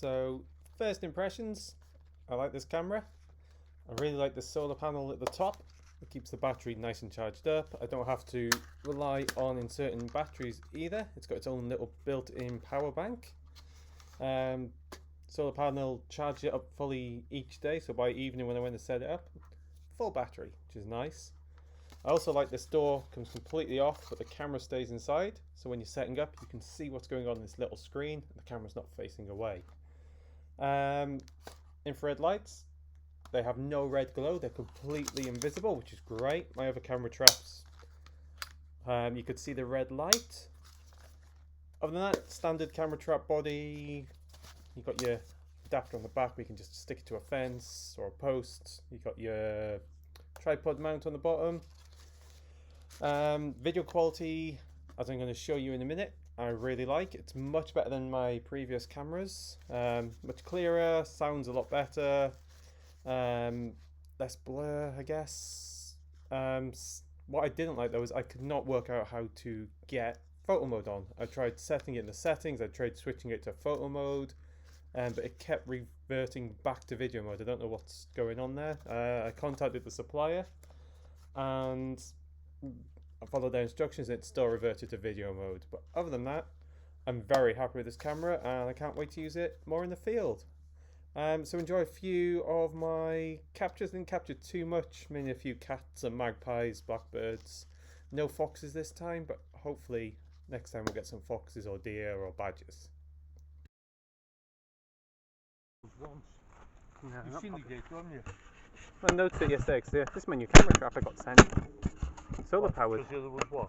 So first impressions, I like this camera. I really like the solar panel at the top. It keeps the battery nice and charged up. I don't have to rely on inserting batteries either. It's got its own little built-in power bank. Solar panel charges it up fully each day, so by evening when I went to set it up, full battery, which is nice. I also like this door comes completely off, but the camera stays inside, so when you're setting up you can see what's going on in this little screen and the camera's not facing away. Infrared lights, they have no red glow, they're completely invisible, which is great. My other camera traps, you could see the red light. Other than that, standard camera trap body. You've got your adapter on the back where you can just stick it to a fence or a post. You've got your tripod mount on the bottom. Video quality, as I'm going to show you in a minute, I really like. It's much better than my previous cameras. Much clearer, sounds a lot better. Less blur, I guess. What I didn't like though is I could not work out how to get photo mode on. I tried setting it in the settings, I tried switching it to photo mode, but it kept reverting back to video mode. I don't know what's going on there. I contacted the supplier and I followed their instructions and it still reverted to video mode. But other than that, I'm very happy with this camera and I can't wait to use it more in the field. So enjoy a few of my captures. Didn't capture too much, mainly a few cats and magpies, blackbirds. No foxes this time, but hopefully next time we'll get some foxes or deer or badgers. No, you've seen the gate, haven't you? I noticed it yesterday because this is my new camera trap I got sent. Solar powered. Because the other was what?